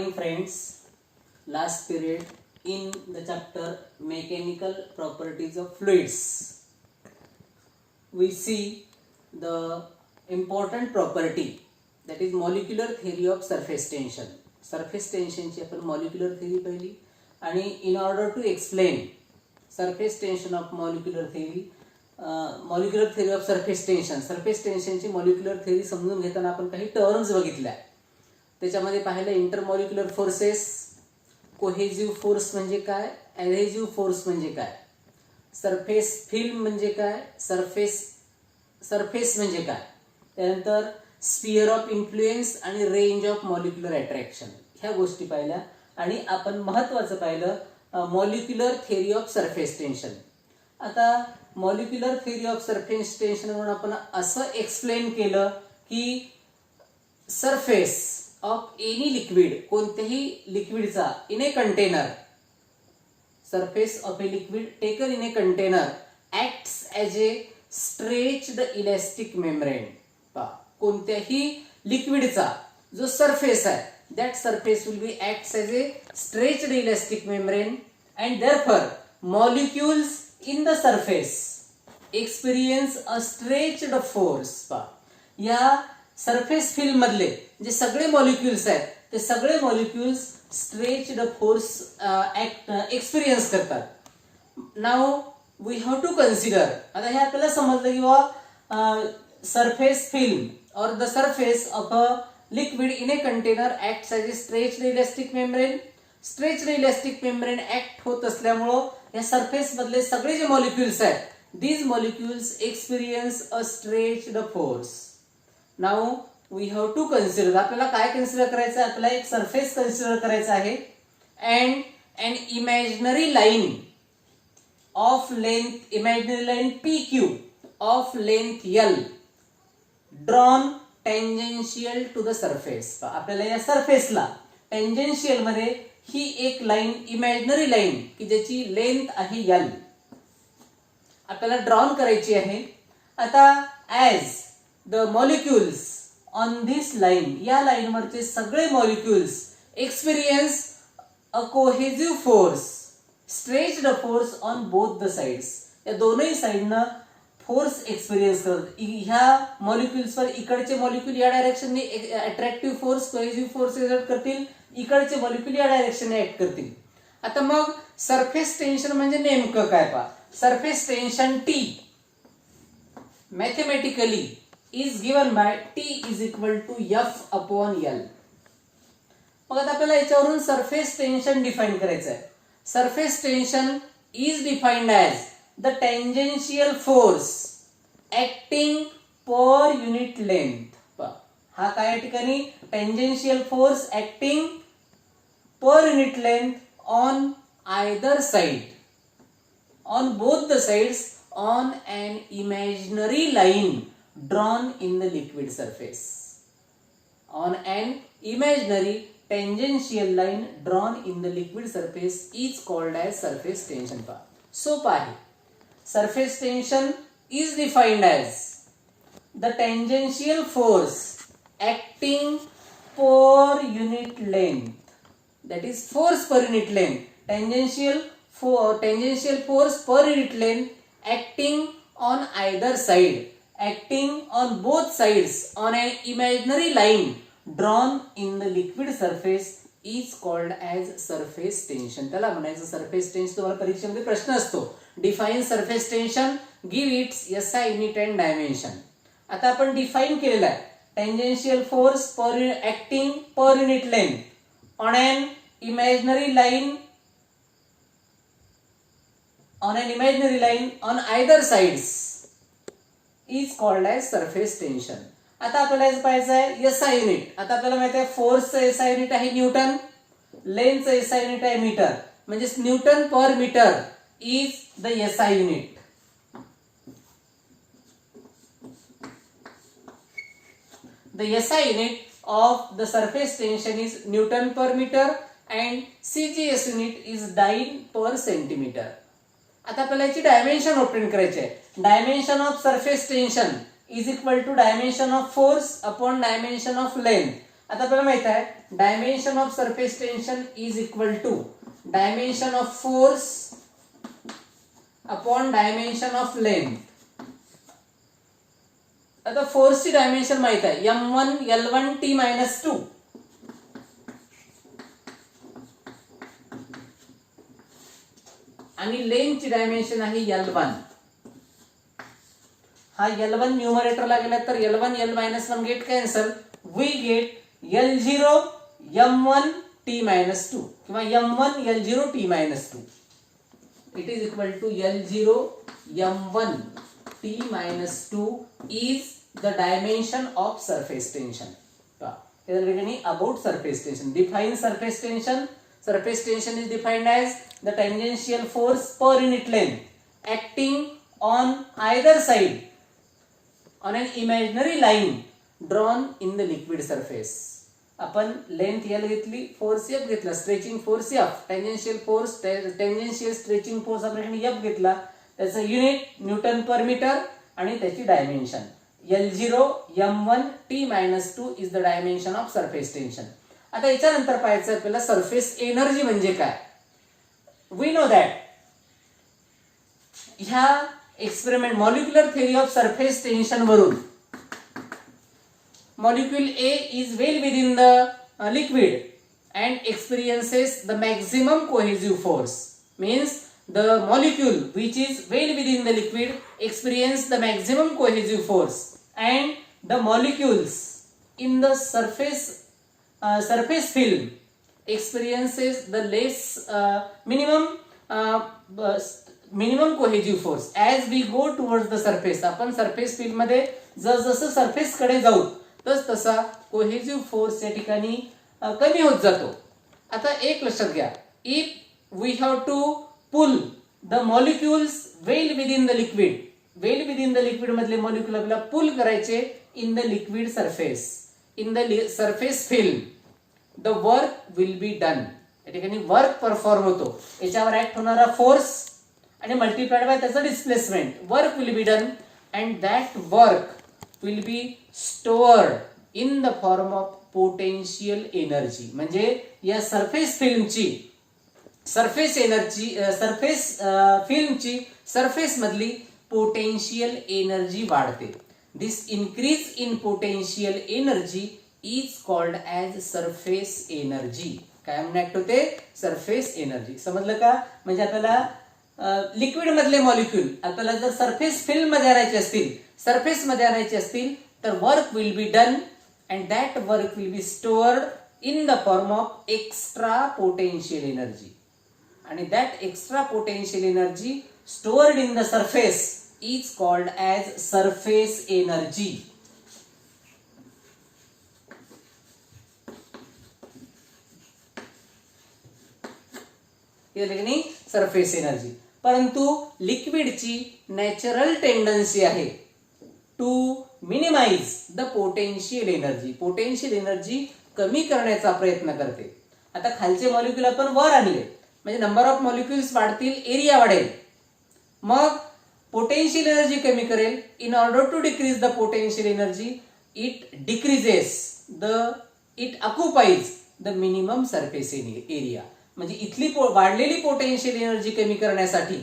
morning friends. Last period in the chapter mechanical properties of fluids, we see the important property, that is molecular theory of surface tension. Surface tension ची आपण molecular theory पाहिली, आणि in order to explain surface tension of molecular theory of surface tension ची molecular theory समजून घेताना आपण काही terms बघितल्या. त्याच्यामध्ये पाहिलं इंटरमॉलिक्युलर फोर्सेस, कोहेजिव्ह फोर्स म्हणजे काय, ॲडहेजिव्ह फोर्स म्हणजे काय, सरफेस फिल्म म्हणजे काय, सरफेस म्हणजे काय, त्यानंतर स्फिअर ऑफ इन्फ्लुएन्स आणि रेंज ऑफ मॉलिक्युलर अट्रॅक्शन, ह्या गोष्टी पाहिल्या. आणि आपण महत्त्वाचं पाहिलं molecular theory of surface tension. आता molecular theory of surface tension म्हणून आपण असं एक्सप्लेन केलं की सरफेस ऑफ एनी लिक्विड, कोणत्याही लिक्विडचा in a container, surface of a liquid taken in a container acts as a stretched elastic membrane. कोणत्याही लिक्विडचा जो सरफेस आहे, that surface will be acts as a stretched elastic membrane and therefore molecules in the surface experience a stretched force. या surface film मधले जे सगळे molecules आहेत, ते सगळे मॉलिक्युल्स स्ट्रेच्ड फोर्स एक्सपिरियन्स करतात. Now we have to consider, आता हे आपल्याला समजलं की बाबा surface film or the surface of a liquid in a container acts as a stretched elastic membrane. Stretched elastic membrane act होत असल्यामुळं या सरफेस मधले सगळे जे मॉलिक्युल्स आहेत, these molecules experience a stretched force. Now we have to consider, आपल्याला काय consider करायचं आहे, आपल्याला एक सरफेस कन्सिडर करायचं आहे. And an imaginary line of length, imaginary line PQ of length L drawn tangential to the surface. आपल्याला या सरफेसला टेंजेन्शियल मध्ये ही एक लाईन, इमॅजिनरी लाईन की ज्याची लेंथ आहे L, आपल्याला ड्रॉन करायची आहे. आता as the molecules on this line, या लाईनवरचे सगळे molecules experience a cohesive force, stretched force on both the sides. या दोनही साइडनं फोर्स एक्सपिरियन्स करतात. ह्या मॉलिक्युल्सवर इकडचे मॉलिक्युल या डायरेक्शनने attractive force, cohesive force exert करतील, इकडचे मॉलिक्युल या डायरेक्शनने ऍक्ट करतील. आता मग सरफेस टेन्शन म्हणजे नेमकं काय पहा. Surface tension T mathematically is given by T is equal to F upon L. मग आता आपल्याला याच्यावरून सरफेस टेन्शन डिफाइन करायचं आहे. Surface tension is defined as the tangential force acting per unit length. हा काय या ठिकाणी tangential force acting per unit length on either side, on both the sides on an imaginary line drawn in the liquid surface. On an imaginary tangential line drawn in the liquid surface is called as surface tension. सोपं आहे. Surface tension is defined as the tangential force acting per unit length, that is force per unit length, tangential force per unit length acting on either side, acting on both sides on an imaginary line drawn in the liquid surface is called as surface tension. त्याला म्हणायचं surface tension. तुम्हाला परीक्षेमध्ये प्रश्न असतो, define surface tension, give its SI unit and dimension. आता आपण define केलेला आहे tangential force per acting per unit length on an imaginary line, on either sides is called as surface tension. आता आपल्याला पाहायचं आहे SI युनिट. आता आपल्याला माहिती आहे फोर्सचं SI युनिट आहे न्यूटन, लेंथचं SI युनिट आहे मीटर, म्हणजे newton per metre is the SI unit. The SI unit of the surface tension is Newton per meter and CGS unit is Dyne per centimeter. आता आपल्याला याची dimension obtain करायची आहे. Dimension of surface tension is equal to dimension of force upon dimension of length. आता आपल्याला माहित आहे dimension of surface tension is equal to dimension of force upon dimension of length. आता फोर्सची डायमेन्शन माहित आहे, m1 l1 t-2 आणि लेंथची dimension आहे l1. हा l1 न्यूमरेटरला गेला तर l1 l-1 get cancel, we get l0 m1 t-2 किंवा m1 l0 t-2. It is equal to l0 m1 t-2 is the dimension of surface tension. About surface tension, define surface tension. Surface tension is defined as the tangential force per unit length acting on either side on an imaginary line drawn in the liquid surface. आपण length L घेतली, force F घेतला, stretching force F, tangential force, tangential stretching force आपण F घेतला, त्याचं unit Newton per metre आणि त्याची dimension L0 m1 t-2 is the dimension of surface tension. आता याच्यानंतर पाहायचं आपल्याला सरफेस एनर्जी म्हणजे काय. वी नो दॅट ह्या experiment molecular theory of surface tension वरून molecule A is well within the liquid and experiences the maximum cohesive force. Means the molecule which is well within the liquid experience the maximum cohesive force, and the molecules in the surface film experiences the less minimum cohesive force. As we go towards the surface, आपण surface film मध्ये जसं surface कडे जाऊ तसा cohesive force या ठिकाणी कमी होत जातो. आता एक लक्षात घ्या, if we have to pull the molecules well within the liquid, well within the liquid मधले मॉलिक्युल आपल्याला पुल करायचे in the liquid surface, in the surface film, the work will be done. या ठिकाणी वर्क परफॉर्म होतो, याच्यावर act होणारा force आणि multiplied by त्याचं displacement, work will be done and that work will be stored in the form of potential energy. म्हणजे या surface फिल्मची सरफेस एनर्जी, सरफेस फिल्मची सरफेस मधली पोटेन्शियल एनर्जी वाढते. This increase in potential energy is called as surface energy. काय म्हणून act होते, surface energy. समजलं का. म्हणजे आपल्याला लिक्विड मधले मॉलिक्युल आपल्याला जर सरफेस फिल्म मध्ये आणायचे असतील, सरफेस मध्ये आणायचे असतील तर work will be done and that work will be stored in the form of extra potential energy. आणि that extra potential energy stored in the surface is called as surface energy. Surface energy. परंतु लिक्विडची natural tendency आहे to minimise the potential energy. Potential energy कमी करण्याचा प्रयत्न करते. आता खालचे मॉलिक्युल आपण वर आणले म्हणजे नंबर ऑफ मॉलिक्युल्स वाढतील, एरिया वाढेल, मग पोटेन्शियल एनर्जी कमी करेल. In order to decrease the potential energy it decreases it occupies the minimum surface area. म्हणजे इथली वाढलेली पोटेन्शियल एनर्जी कमी करण्यासाठी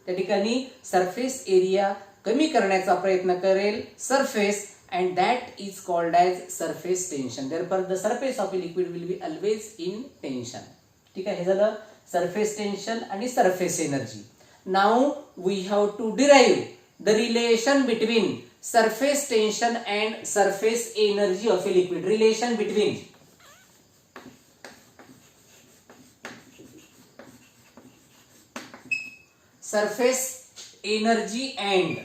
त्या ठिकाणी सरफेस एरिया कमी करण्याचा प्रयत्न करेल surface, and that is called as surface tension. Therefore the surface of a liquid will be always in tension. ठीक आहे, हे झालं सरफेस टेन्शन आणि surface energy. Now we have to derive the relation between surface tension and surface energy of a liquid. Relation between surface energy and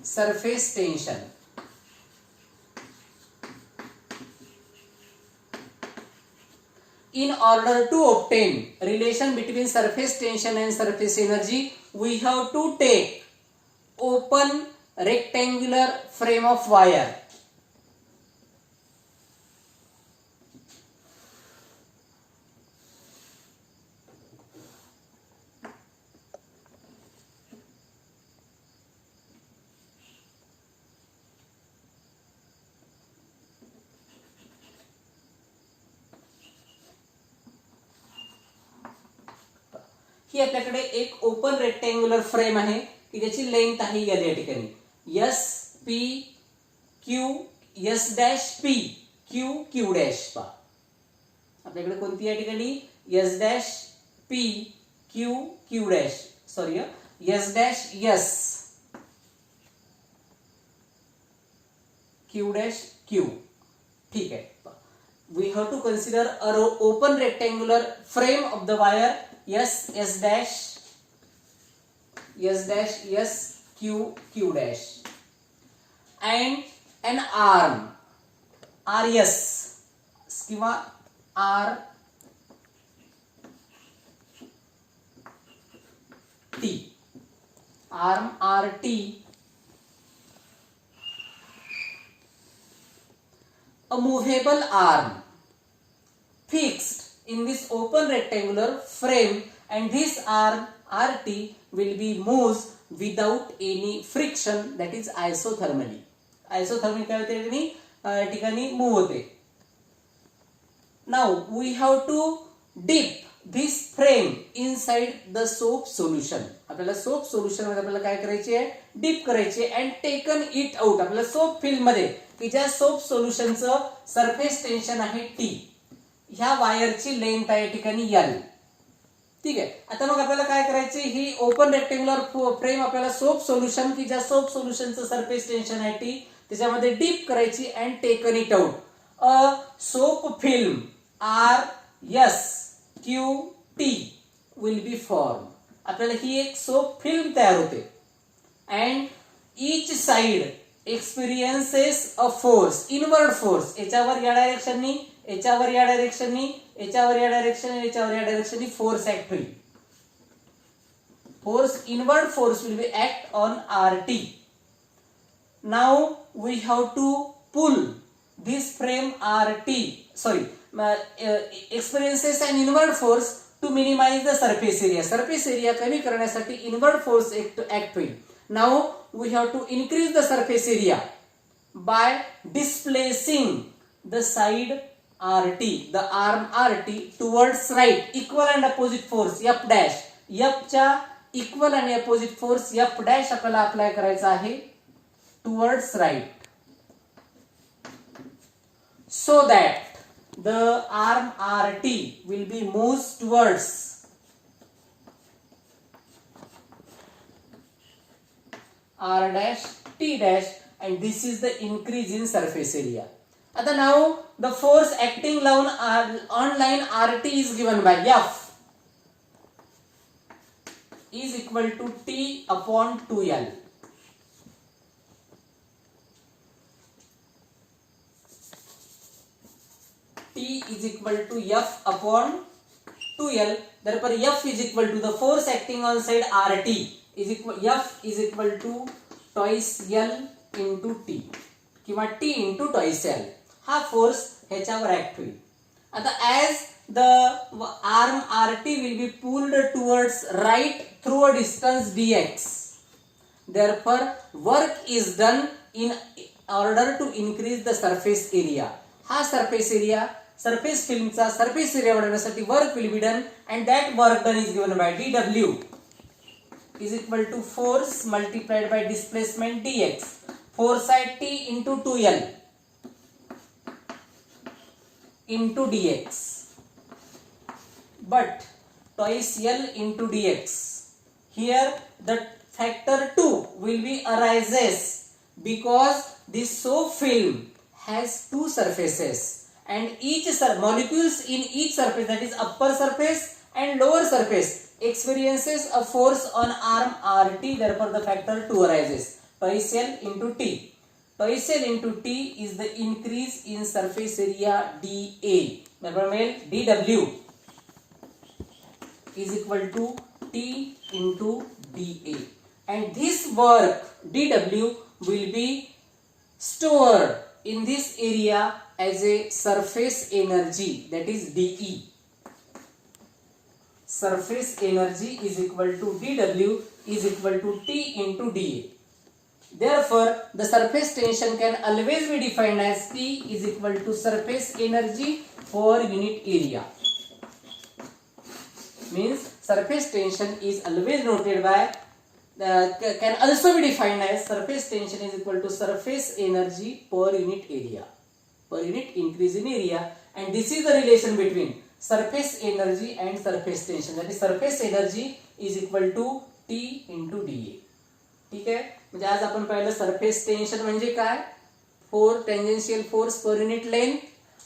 surface tension. In order to obtain relation between surface tension and surface energy, we have to take open rectangular frame of wire. की आपल्याकडे एक open rectangular frame आहे की ज्याची length आहे L या ठिकाणी S P Q S dash P Q Q dash पा आपल्याकडे कोणती या ठिकाणी S dash P Q Q dash sorry S dash S Q dash Q ठीक आहे. We have to consider a open rectangular frame of the wire S dash S Q Q dash and an arm RS किंवा R T arm RT a movable arm fixed in this open rectangular frame and this arm RT will be moved without any friction that is isothermally. Isothermally काय होते ठिकाणी move होते. Now we have to dip this frame inside the soap solution. आपल्याला soap solution मध्ये आपल्याला काय करायचे आहे डीप करायचे अँड टेकन इट आउट आपल्याला सोप फिल्म मध्ये की ज्या सोप सोल्युशनचं सरफेस टेन्शन आहे टी ह्या वायरची लेंथ आहे ठिकाणी एल. ठीक आहे. आता मग आपल्याला काय करायचे ही ओपन रेक्टँग्युलर फ्रेम आपल्याला सोप सोल्युशन की ज्या सोप सोल्युशनचं सरफेस टेन्शन आहे टी त्याच्यामध्ये डीप करायची and taken it out a soap film R S Q T will be form. आपल्याला ही एक सोप फिल्म तयार होते and each side experiences a force inward force याच्यावर या डायरेक्शननी याच्यावर या डायरेक्शननी याच्यावर या डायरेक्शन याच्यावर या डायरेक्शननी फोर्स ऍक्ट होईल. Force inward force will be act on R T. Now we have to pull this frame R T sorry experiences and inward force to minimise the surface area. Surface area कमी करण्यासाठी inward force act होईल. Now we have to increase the surface area by displacing the side RT, the arm RT towards right, equal and opposite force F dash. F च्या equal and opposite force F dash आपल्याला apply करायचा आहे towards right, so that the arm RT will be moved towards R dash T dash and this is the increase in surface area. आता now the force acting on line RT is given by F is equal to T upon 2L. T is equal to F upon 2L. Therefore F is equal to the force acting on side RT is equal F is equal to twice L into T किंवा T into twice L हा force ह्याच्यावर act होईल. आता as the arm RT will be pulled towards right through a distance dx, therefore work is done in order to increase the surface area. हा surface area surface फिल्मचा surface area वाढवण्यासाठी work will be done and that work done is given by dW is equal to force multiplied by displacement dx. Force side T into 2L into dx, but twice L into dx. Here the factor 2 will be arises because this soap film has two surfaces and each molecules in each surface, that is upper surface and lower surface, experiences a force on arm RT. Therefore the factor 2 arises. Twice L into T. Twice L into T is the increase in surface area dA. Therefore dW is equal to T into dA, and this work dW will be stored in this area as a surface energy, that is dE. Surface energy is equal to dW is equal to T into dA. Therefore the surface tension can always be defined as T is equal to surface energy per unit area. means surface tension is always noted by can also be defined as surface tension is equal to surface energy per unit area, per unit increase in area, and this is the relation between surface energy and surface tension. that is surface energy is equal to T into dA. ठीक आहे, म्हणजे आज आपण पाहिलं surface tension म्हणजे काय, tangential force per unit length,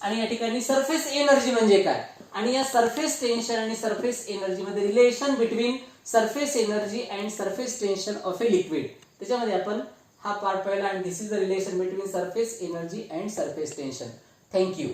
आणि या ठिकाणी सरफेस एनर्जी म्हणजे काय, आणि या सरफेस टेन्शन आणि सरफेस एनर्जी मध्ये relation between surface energy and surface tension of a liquid, त्याच्यामध्ये आपण हा पार्ट पाहिला, आणि this is the relation between surface energy and surface tension. Thank you.